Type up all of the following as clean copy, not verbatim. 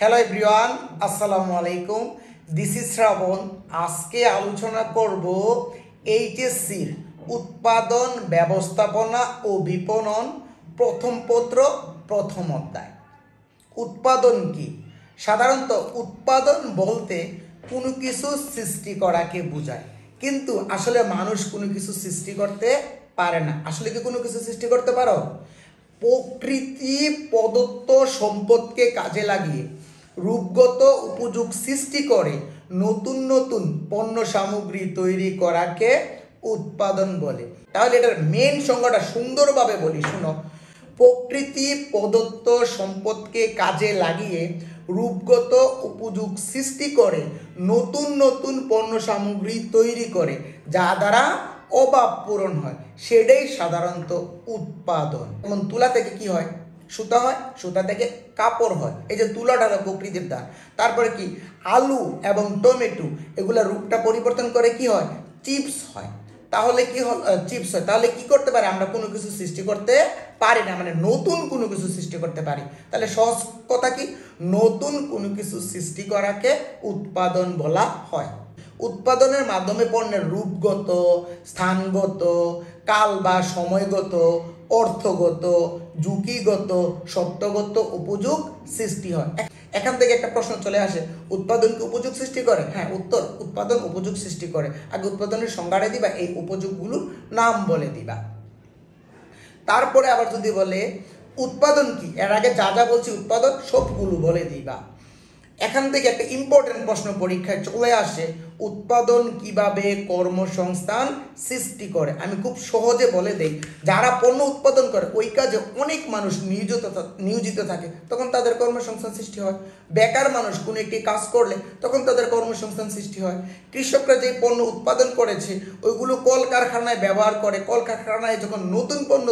Hello everyone, আসসালামু আলাইকুম। This is শ্রাবণ। আজকে আলোচনা করব এইচএসসির উৎপাদন ব্যবস্থাপনা ও বিপণন প্রথম পত্র প্রথম অধ্যায়। উৎপাদন কি? সাধারণত উৎপাদন বলতে কোনো কিছু সৃষ্টি করাকে বোঝায়, কিন্তু আসলে মানুষ কোনো কিছু সৃষ্টি করতে পারে না। আসলে কি কোনো কিছু সৃষ্টি করতে পারো? প্রকৃতি প্রদত্ত সম্পদকে কাজে লাগিয়ে রূপগত উপযোগ সৃষ্টি করে নতুন নতুন পণ্য সামগ্রী তৈরি করাকে উৎপাদন বলে। তাহলে এটার মেন সংজ্ঞাটা সুন্দরভাবে বলি, শুনো। প্রকৃতি প্রদত্ত সম্পদকে কাজে লাগিয়ে রূপগত উপযোগ সৃষ্টি করে নতুন নতুন পণ্য সামগ্রী তৈরি করে যা দ্বারা অভাব পূরণ হয়, সেটাই সাধারণত উৎপাদন। যেমন তুলা থেকে কি হয়? সুতা হয়, সুতা থেকে কাপড় হয়। এই যে তুলাটা প্রকৃতির দান। তারপরে কি আলু এবং টমেটো, এগুলা রূপটা পরিবর্তন করে কি হয়? চিপস হয়। তাহলে কি হল? চিপস হয়। তাহলে কি করতে পারে? আমরা কোনো কিছু সৃষ্টি করতে পারি না, মানে নতুন কোনো কিছু সৃষ্টি করতে পারি। তাহলে সহজ কথা কি, নতুন কোনো কিছু সৃষ্টি করাকে উৎপাদন বলা হয়। উৎপাদনের মাধ্যমে পণ্যের রূপগত, স্থানগত, কাল বা সময়গত, অর্থগত, ঝুঁকিগত, সত্যগত উপযোগ সৃষ্টি হয়। এখান থেকে একটা প্রশ্ন চলে আসে, উৎপাদন কি উপযোগ সৃষ্টি করে? হ্যাঁ, উত্তর, উৎপাদন উপযোগ সৃষ্টি করে। আগে উৎপাদনের সংজ্ঞাটা দিবা, এই উপযোগগুলোর নাম বলে দিবা। তারপরে আবার যদি বলে উৎপাদন কি, এর আগে যা যা বলছি উৎপাদন সবগুলো বলে দিবা। এখান থেকে একটা ইম্পর্টেন্ট প্রশ্ন পরীক্ষায় চলে আসে, উৎপাদন কিভাবে কর্মসংস্থান সৃষ্টি করে? আমি খুব সহজে বলে দেই, যারা পণ্য উৎপাদন করে ওই কাজে অনেক মানুষ নিয়োজিত থাকে, তখন তাদের কর্মসংস্থান সৃষ্টি হয়। বেকার মানুষ কোনো একটি কাজ করলে তখন তাদের কর্মসংস্থান সৃষ্টি হয়। কৃষকরা যে পণ্য উৎপাদন করেছে ওইগুলো কলকারখানায় ব্যবহার করে, কলকারখানায় যখন নতুন পণ্য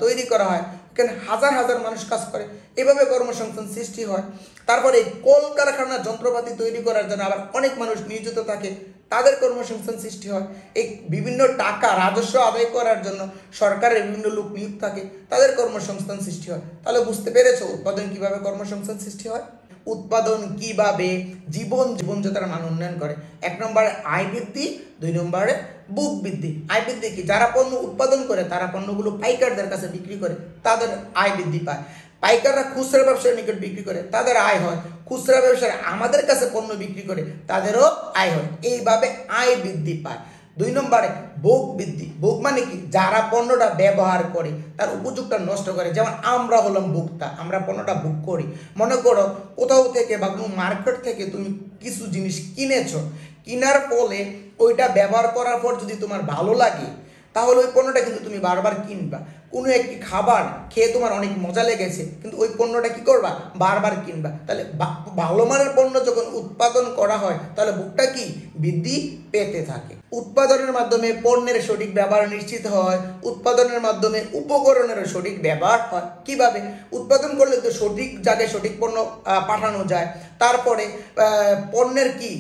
তৈরি করা হয় এখানে হাজার হাজার মানুষ কাজ করে, এভাবে কর্মসংস্থান সৃষ্টি হয়। তারপরে কলকারখানার যন্ত্রপাতি তৈরি করার জন্য আবার অনেক মানুষ নিয়োজিত থাকে, তাদের কর্মসংস্থান সৃষ্টি হয়। এই বিভিন্ন টাকা রাজস্ব আদায় করার জন্য সরকারের বিভিন্ন লোক নিয়োগ থাকে, তাদের কর্মসংস্থান সৃষ্টি হয়। তাহলে বুঝতে পেরেছো উৎপাদন কিভাবে কর্মসংস্থান সৃষ্টি হয়। উৎপাদন কিভাবে জীবনযাত্রার মান উন্নয়ন করে? 1 নম্বরে আয় বৃদ্ধি, 2 নম্বরে বুক বৃদ্ধি। আয় বৃদ্ধি কি? যারা পণ্য উৎপাদন করে তারা পণ্যগুলো পাইকারদের কাছে বিক্রি করে, তাদের আয় বৃদ্ধি পায়। পাইকাররা খুচরা ব্যবসায়ীর নিকট বিক্রি করে, তাদের আয় হয়। খুচরা ব্যবসায়ী আমাদের কাছে পণ্য বিক্রি করে, তাদেরও আয় হয়। এইভাবে আয় বৃদ্ধি পায়। 2 নম্বরে ভোগ বৃদ্ধি। ভোগ মানে কি? যারা পণ্যটা ব্যবহার করে তার উপযোগটা নষ্ট করে, যেমন আমরা হলাম ভোক্তা, আমরা পণ্যটা ভোগ করি। মনে করো কোথাও থেকে বা কোনো মার্কেট থেকে তুমি কিছু জিনিস কিনেছো, কেনার ফলে ওইটা ব্যবহার করার পর যদি তোমার ভালো লাগে তাহলে ওই পণ্যটা কিন্তু তুমি বারবার কিনবা। কোনো একটি খাবার খেয়ে তোমার অনেক মজা লেগেছে, কিন্তু ওই পণ্যটা কি করবা? বারবার কিনবা। তাহলে ভালো মানের পণ্য যখন উৎপাদন করা হয় তাহলে ভোগটা কি? বৃদ্ধি পেতে থাকে। উৎপাদনের মাধ্যমে পণ্যের সঠিক ব্যবহার নিশ্চিত হয়। উৎপাদনের মাধ্যমে উপকরণের সঠিক ব্যবহার হয়। কিভাবে? উৎপাদন করলে তো সঠিক জায়গায় সঠিক পণ্য পাঠানো যায়। তারপরে পণ্যের কি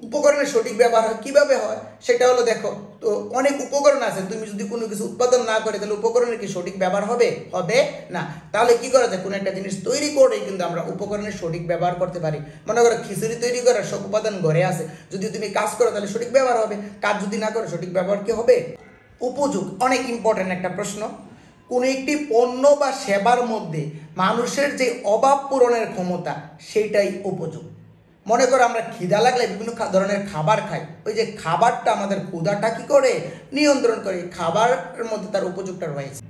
উপকরণের সঠিক ব্যবহার হয়। কিভাবে হয় সেটা হলো, দেখো তো অনেক উপকরণ আছে, তুমি যদি কোনো কিছু উৎপাদন না করে তাহলে উপকরণের কি সঠিক ব্যবহার হবে? হবে না। তাহলে কি করা যায়? কোনো একটা জিনিস তৈরি করে কিন্তু আমরা উপকরণের সঠিক ব্যবহার করতে পারি। মনে করো খিচুড়ি তৈরি করার সব উপাদান ঘরে আছে, যদি তুমি কাজ করো তাহলে সঠিক ব্যবহার হবে, কাজ যদি না করো সঠিক ব্যবহার কি হবে? উপযোগ অনেক ইম্পর্টেন্ট একটা প্রশ্ন। কোনো একটি পণ্য বা সেবার মধ্যে মানুষের যে অভাব পূরণের ক্ষমতা সেটাই উপযোগ। মনে করো আমরা খিদা লাগলে বিভিন্ন ধরনের খাবার খাই, ওই যে খাবারটা আমাদের ক্ষুধাটা কি করে? নিয়ন্ত্রণ করে। খাবারের মধ্যে তার উপযোগটা রয়েছে।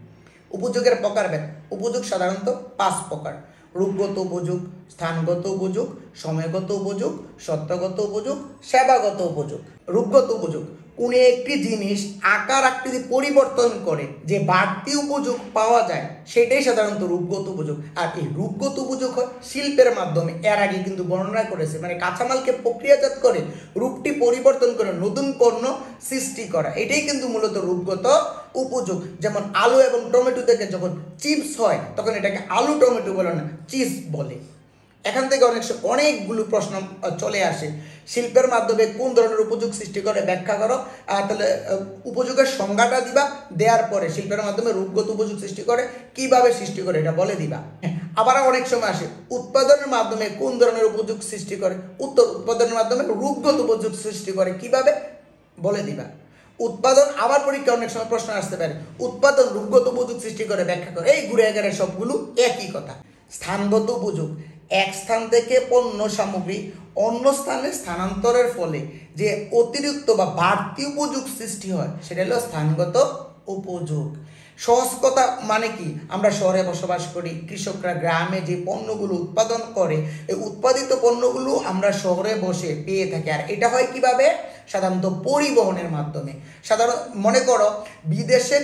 উপযোগের প্রকারভেদ। উপযোগ সাধারণত 5 প্রকার: রূপগত উপযোগ, স্থানগত উপযোগ, সময়গত উপযোগ, সত্যগত উপযোগ, সেবাগত উপযোগ। রূপগত উপযোগ কোনো একটি জিনিস আকার আকৃতি পরিবর্তন করে যে বাড়তি উপযোগ পাওয়া যায় সেটাই সাধারণত রূপগত উপযোগ। আর এই রূপগত উপযোগ হয় শিল্পের মাধ্যমে, এর আগে কিন্তু বর্ণনা করেছে, মানে কাঁচামালকে প্রক্রিয়াজাত করে রূপটি পরিবর্তন করে নতুন পণ্য সৃষ্টি করা, এটাই কিন্তু মূলত রূপগত উপযোগ। যেমন আলু এবং টমেটো থেকে যখন চিপস হয় তখন এটাকে আলু টমেটো বলে না, চিপস বলে। এখান থেকে অনেকগুলো প্রশ্ন চলে আসে। শিল্পের মাধ্যমে কোন ধরনের উপযোগ সৃষ্টি করে ব্যাখ্যা করো। তাহলে উপযোগের সংজ্ঞাটা দিবা, দেওয়ার পরে শিল্পের মাধ্যমে রূপগত উপযোগ সৃষ্টি করে কিভাবে সৃষ্টি করে এটা বলে দিবা। আবার অনেক সময় আসে উৎপাদনের মাধ্যমে কোন ধরনের উপযোগ সৃষ্টি করে? উত্তর, উৎপাদনের মাধ্যমে রূপগত উপযোগ সৃষ্টি করে। কিভাবে বলে দিবা। উৎপাদন, আবার পরীক্ষা অনেক সময় প্রশ্ন আসতে পারে, উৎপাদন রূপগত উপযোগ সৃষ্টি করে, ব্যাখ্যা করে। এই ঘুরে এগারে সবগুলো একই কথা। স্থানগত উপযোগ, এক স্থান থেকে পণ্য সামগ্রী অন্য স্থানে স্থানান্তরের ফলে যে অতিরিক্ত বা বাড়তি উপযোগ সৃষ্টি হয় সেটা হলো স্থানগত উপযোগ। সহজ কথা মানে কি, আমরা শহরে বসবাস করি, কৃষকরা গ্রামে যে পণ্যগুলো উৎপাদন করে এই উৎপাদিত পণ্যগুলো আমরা শহরে বসে পেয়ে থাকি। আর এটা হয় কিভাবে? সাধারণত পরিবহনের মাধ্যমে। সাধারণ মনে করো বিদেশে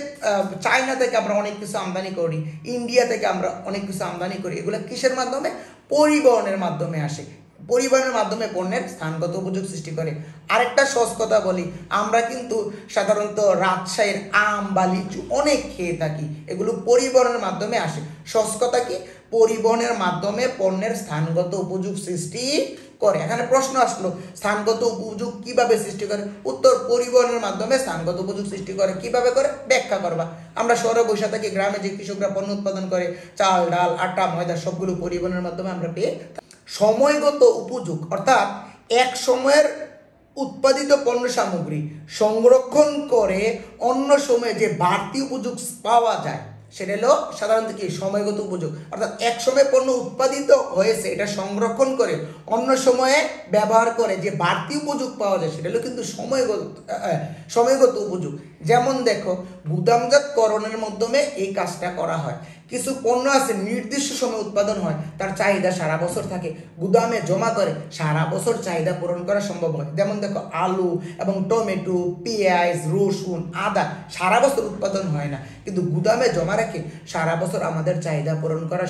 চায়না থেকে আমরা অনেক কিছু আমদানি করি, ইন্ডিয়া থেকে আমরা অনেক কিছু আমদানি করি, এগুলো কিসের মাধ্যমে? পরিবহনের মাধ্যমে আসে। পরিবহনের মাধ্যমে পণ্যের স্থানগত উপযোগ সৃষ্টি করে। আরেকটা সহজ কথা বলি, আমরা কিন্তু সাধারণত রাজশাহীর আম বা লিচু অনেক খেয়ে থাকি, এগুলো পরিবহনের মাধ্যমে আসে। সহজ কথা কি? পরিবহনের মাধ্যমে পণ্যের স্থানগত উপযোগ সৃষ্টি করে। এখানে প্রশ্ন আসলো স্থানগত উপযোগ কিভাবে সৃষ্টি করে? উত্তর, পরিবহনের মাধ্যমে স্থানগত উপযোগ সৃষ্টি করে। কিভাবে করে? ব্যাখ্যা করবা। আমরা শহরে বসে থাকি, গ্রামে যে কৃষকরা পণ্য উৎপাদন করে চাল, ডাল, আটা, ময়দা সবগুলো পরিবহনের মাধ্যমে আমরা পেয়ে। সময়গত উপযোগ অর্থাৎ এক সময়ের উৎপাদিত পণ্য সামগ্রী সংরক্ষণ করে অন্য সময়ে যে বাড়তি উপযোগ পাওয়া যায় সেটা হলো সাধারণত কি? সময়গত উপযোগ। অর্থাৎ এক সময় পণ্য উৎপাদিত হয়েছে, এটা সংরক্ষণ করে অন্য সময়ে ব্যবহার করে যে বাড়তি উপযোগ পাওয়া যায় সেটা হলো কিন্তু সময়গত উপযোগ। যেমন দেখো, গুদামজাতকরণের মাধ্যমে এই কাজটা করা হয়। কিছু পণ্য আছে নির্দিষ্ট সময় উৎপাদন হয়, তার চাহিদা সারা বছর থাকে, গুদামে জমা করে সারা বছর চাহিদা পূরণ করা সম্ভব হয়। যেমন দেখো, আলু এবং টমেটো, পেঁয়াজ, রসুন, আদা সারা বছর উৎপাদন হয় না, কিন্তু গুদামে জমা রেখে সারা বছর আমাদের চাহিদা পূরণ করা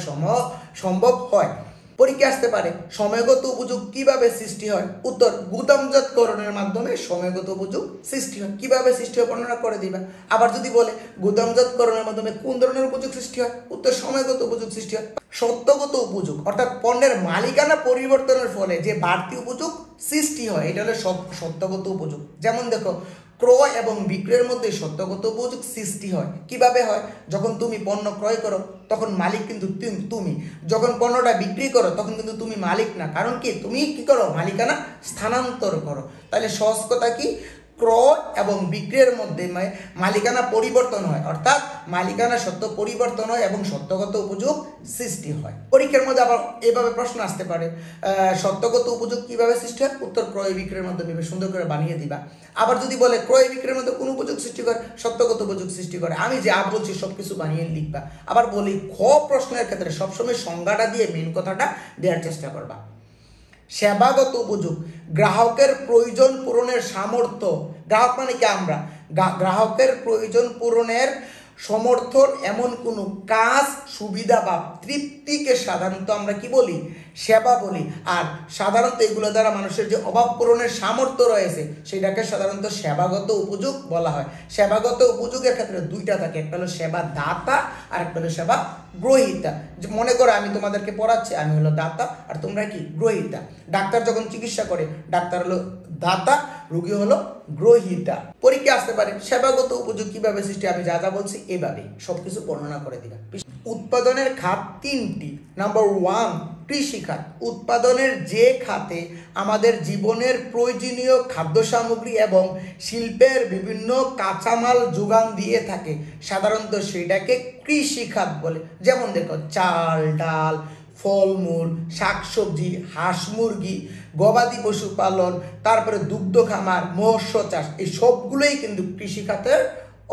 সম্ভব হয়। পরীক্ষা আসতে পারে সময়গত উপযোগ কিভাবে সৃষ্টি হয়? উত্তর, গুদামজাতকরণের মাধ্যমে সময়গত উপযোগ সৃষ্টি হয়। কিভাবে সৃষ্টি হয় বর্ণনা করে দিবা। আবার যদি বলে গুদামজাতকরণের মাধ্যমে কোন ধরনের উপযোগ সৃষ্টি হয়? উত্তর, সময়গত উপযোগ সৃষ্টি হয়। সত্যগত উপযোগ অর্থাৎ পণ্যের মালিকানা পরিবর্তনের ফলে যে বাড়তি উপযোগ সৃষ্টি হয় এটা হলো সত্যগত উপযোগ। যেমন দেখো, ক্রয় এবং বিক্রয়ের মধ্যে সত্যগত উপযোগ সৃষ্টি হয়। কিভাবে হয়? যখন তুমি পণ্য ক্রয় করো তখন মালিক কিন্তু তুমি, যখন পণ্যটা বিক্রি করো তখন কিন্তু তুমি মালিক না। কারণ কি? তুমি কি করো? মালিকানা স্থানান্তর করো। তাহলে সহজ কথা কি? ক্রয় এবং বিক্রয়ের মধ্যে মালিকানা পরিবর্তন হয়, অর্থাৎ মালিকানা সত্য পরিবর্তন হয় এবং সত্যগত উপযোগ সৃষ্টি হয়। পরীক্ষার মধ্যে আবার এভাবে প্রশ্ন আসতে পারে, সত্যগত উপযোগ কিভাবে সৃষ্টি হয়? উত্তর, ক্রয় বিক্রয়ের মাধ্যমে। সুন্দর করে বানিয়ে দিবা। আবার যদি বলে ক্রয় বিক্রয়ের মধ্যে কোন উপযোগ সৃষ্টি করে? সত্যগত উপযোগ সৃষ্টি করে। আমি যা বলছি সবকিছু বানিয়ে লিখবা। আবার বলি, খ প্রশ্নের ক্ষেত্রে সবসময় সংজ্ঞাটা দিয়ে মেন কথাটা দেওয়ার চেষ্টা করবা। সেবাগত উপযোগ, গ্রাহকের প্রয়োজন পূরণের সামর্থ্য। গ্রাহক মানে কি? আমরা। গ্রাহকের প্রয়োজন পূরণের সমর্থন এমন কোনো কাজ, সুবিধা বা তৃপ্তিকে সাধারণত আমরা কি বলি? সেবা বলি। আর সাধারণত এগুলো দ্বারা মানুষের যে অভাব পূরণের সামর্থ্য রয়েছে সেটাকে সাধারণত সেবাগত উপযোগ বলা হয়। সেবাগত উপযোগের ক্ষেত্রে দুইটা থাকে, একটা হলো সেবা দাতা আর একটা হলো সেবা গ্রহীতা। মনে করো আমি তোমাদেরকে পড়াচ্ছি, আমি হলো দাতা আর তোমরা কি? গ্রহীতা। ডাক্তার যখন চিকিৎসা করে ডাক্তার হলো দাতা, রোগী হলো গ্রহীতা। পরীক্ষা আসতে পারে সেবাগত উপযোগ কিভাবে সৃষ্টি? আমি যা যা বলছি এভাবে সবকিছু বর্ণনা করে দিবা। উৎপাদনের খাত তিনটি। নাম্বার 1, কৃষি খাত। উৎপাদনের যে খাতে আমাদের জীবনের প্রয়োজনীয় খাদ্য সামগ্রী এবং শিল্পের বিভিন্ন কাঁচামাল যোগান দিয়ে থাকে সাধারণত সেটাকে কৃষি খাত বলে। যেমন দেখো, চাল, ডাল, ফলমূল, শাকসবজি, হাঁস মুরগি, গবাদি পশু পালন, তারপরে দুগ্ধ খামার, মৎস্য চাষ, এই সবগুলোই কিন্তু কৃষি খাতের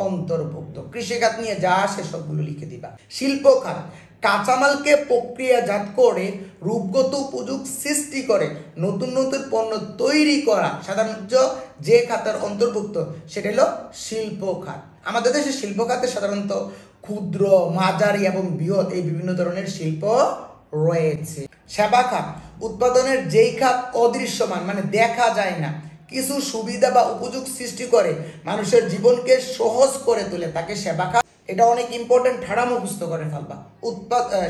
অন্তর্ভুক্ত। কৃষিখাত নিয়ে যা আসে সবগুলো লিখে দিবা। শিল্প খাত, কাঁচামালকে প্রক্রিয়াজাত করে রূপগত উপযোগ সৃষ্টি করে নতুন নতুন পণ্য তৈরি করা সাধারণত যে খাতের অন্তর্ভুক্ত সেটা হলো শিল্প খাত। আমাদের দেশে শিল্প খাতে সাধারণত ক্ষুদ্র, মাঝারি এবং বৃহৎ এই বিভিন্ন ধরনের শিল্প রয়েছে। সেবা খাত, উৎপাদনের যেই খাত অদৃশ্যমান মানে দেখা যায় না, কিছু সুবিধা বা উপযোগ সৃষ্টি করে মানুষের জীবনকে সহজ করে তোলে, তাকে সেবা খাত। এটা অনেক ইম্পর্টেন্ট, ঠাড়া মুখস্থ করে ফেলবা।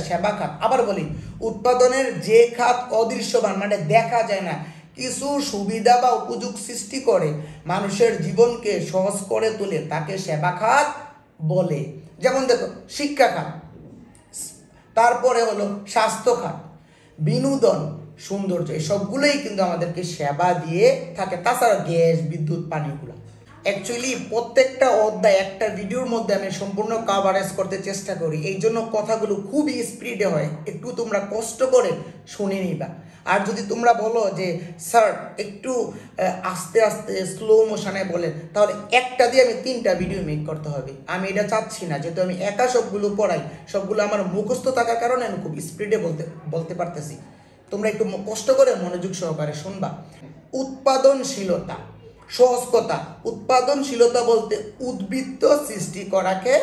সেবা খাত। আবার বলি, উৎপাদনের যে খাত অদৃশ্যমান মানে দেখা যায় না, কিছু সুবিধা বা উপযোগ সৃষ্টি করে মানুষের জীবনকে সহজ করে তোলে, তাকে সেবা খাত বলে। যেমন দেখো, শিক্ষা খাত, তারপরে হলো স্বাস্থ্য খাত, বিনোদন, সৌন্দর্য, এই সবগুলোই কিন্তু আমাদেরকে সেবা দিয়ে থাকে। তাছাড়া গ্যাস, বিদ্যুৎ, পানিগুলো। অ্যাকচুয়ালি প্রত্যেকটা অধ্যায় একটা ভিডিওর মধ্যে আমি সম্পূর্ণ কাভারেজ করতে চেষ্টা করি, এই জন্য কথাগুলো খুবই স্পিডে হয়, একটু তোমরা কষ্ট করে শুনে নিবা। আর যদি তোমরা বলো যে স্যার একটু আস্তে আস্তে স্লো মোশনে বলেন, তাহলে একটা দিয়ে আমি 3টা ভিডিও মেক করতে হবে। আমি এটা চাচ্ছি না, যেহেতু আমি একা সবগুলো পড়াই, সবগুলো আমার মুখস্থ থাকার কারণে আমি খুব স্পিডে বলতে পারতেছি। তোমরা একটু কষ্ট করে মনোযোগ সহকারে শুনবা। উৎপাদনশীলতা, সহজ কথা, উৎপাদনশীলতা বলতে উদ্বৃত্ত সৃষ্টি করাকে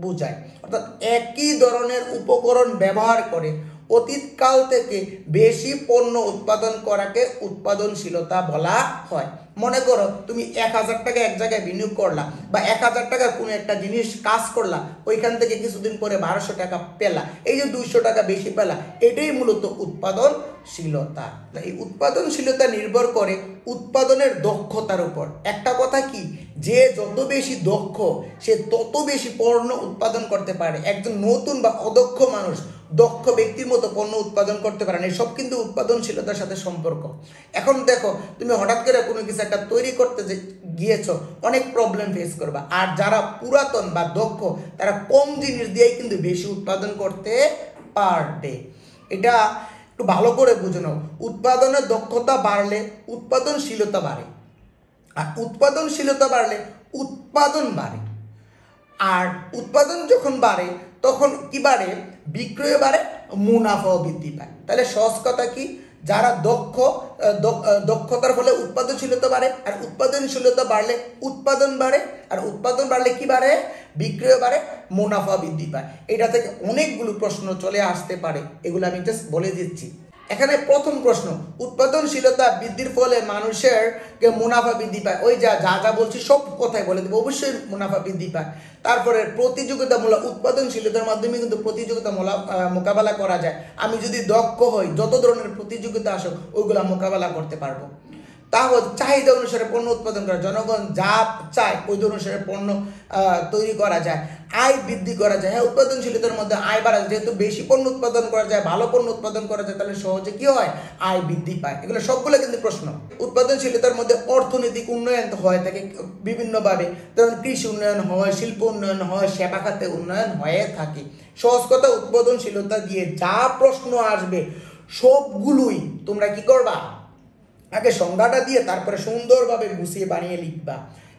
বোঝায়। অর্থাৎ একই ধরনের উপকরণ ব্যবহার করে অতীতকাল থেকে বেশি পণ্য উৎপাদন করাকে উৎপাদনশীলতা বলা হয়। মনে করো তুমি 1000 টাকা এক জায়গায় বিনিয়োগ করলা, বা 1000 টাকার কোনো একটা জিনিস কাজ করলা, ওইখান থেকে কিছুদিন পরে 1200 টাকা পেলা, এই যে 200 টাকা বেশি পেলা, এটাই মূলত উৎপাদনশীলতা। এই উৎপাদনশীলতা নির্ভর করে উৎপাদনের দক্ষতার উপর। একটা কথা কি, যে যত বেশি দক্ষ সে তত বেশি পণ্য উৎপাদন করতে পারে। একজন নতুন বা অদক্ষ মানুষ দক্ষ ব্যক্তির মতো পণ্য উৎপাদন করতে পারে না। এসব কিন্তু উৎপাদনশীলতার সাথে সম্পর্ক। এখন দেখো তুমি হঠাৎ করে কোনো কিছু একটা তৈরি করতে গিয়েছো, অনেক প্রবলেম ফেস করবা। আর যারা পুরাতন বা দক্ষ তারা কম জিনিস দিয়েই কিন্তু বেশি উৎপাদন করতে পারবে। এটা একটু ভালো করে বুঝে নাও। উৎপাদনের দক্ষতা বাড়লে উৎপাদনশীলতা বাড়ে, আর উৎপাদনশীলতা বাড়লে উৎপাদন বাড়ে। আর উৎপাদন যখন বাড়ে তখন কি বাড়ে? বিক্রয় বাড়ে, মুনাফাও বৃদ্ধি পায়। তাহলে সহজ কথা কি, যারা দক্ষতার ফলে উৎপাদনশীলতা বাড়ে, আর উৎপাদনশীলতা বাড়লে উৎপাদন বাড়ে, আর উৎপাদন বাড়লে কি বাড়ে? বিক্রয় বাড়ে, মুনাফা বৃদ্ধি পায়। এটা থেকে অনেকগুলো প্রশ্ন চলে আসতে পারে, এগুলো আমি জাস্ট বলে দিচ্ছি। এখানে প্রথম প্রশ্ন, উৎপাদনশীলতা বৃদ্ধির ফলে মানুষের মুনাফা বৃদ্ধি পায়। ওই যা যা বলছি সব কথাই বলে দেবো, অবশ্যই মুনাফা বৃদ্ধি পায়। তারপরে প্রতিযোগিতামূলক, উৎপাদনশীলতার মাধ্যমে কিন্তু প্রতিযোগিতামূলক মোকাবেলা করা যায়। আমি যদি দক্ষ হই, যত ধরনের প্রতিযোগিতা আসুক ওইগুলো মোকাবেলা করতে পারবো। তাহলে চাহিদা অনুসারে পণ্য উৎপাদন করা, জনগণ যা চায় ওই অনুসারে পণ্য তৈরি করা যায়, আয় বৃদ্ধি করা যায়। হ্যাঁ, উৎপাদনশীলতার মধ্যে আয় বাড়া যায়, যেহেতু বেশি পণ্য উৎপাদন করা যায়, ভালো পণ্য উৎপাদন করা যায়, তাহলে সহজে কি হয়? আয় বৃদ্ধি পায়। এগুলো সবগুলো কিন্তু প্রশ্ন। উৎপাদনশীলতার মধ্যে অর্থনৈতিক উন্নয়ন হয়ে থাকে বিভিন্নভাবে, যেমন কৃষি উন্নয়ন হয়, শিল্প উন্নয়ন হয়, সেবা খাতে উন্নয়ন হয়ে থাকে। সহজ কথা, উৎপাদনশীলতা দিয়ে যা প্রশ্ন আসবে সবগুলোই তোমরা কি করবা? আগে সংজ্ঞাটা দিয়ে তারপরে সুন্দরভাবে গুছিয়ে বানিয়ে লিখবা।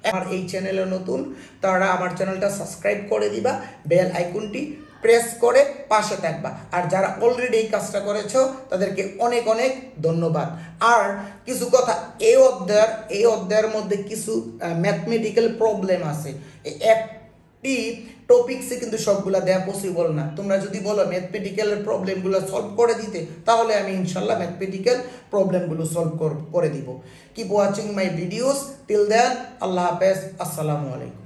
আমার এই চ্যানেলে নতুন তারা আমার চ্যানেলটা সাবস্ক্রাইব করে দিবা, বেল আইকনটি প্রেস করে পাশে থাকবা। আর যারা অলরেডি এই কাজটা করেছো তাদেরকে অনেক অনেক ধন্যবাদ। আর কিছু কথা, এই অধ্যায়ের মধ্যে কিছু ম্যাথমেটিক্যাল প্রবলেম আছে। একটি টপিক্সে কিন্তু সবগুলা দেওয়া পসিবল না। তোমরা যদি বলো ম্যাথমেটিক্যালের প্রবলেমগুলো সলভ করে দিতে, তাহলে আমি ইনশাল্লাহ ম্যাথমেটিক্যাল প্রবলেমগুলো সলভ করে দিব। Keep watching my videos, till then আল্লাহ হাফেজ, আসসালামু আলাইকুম।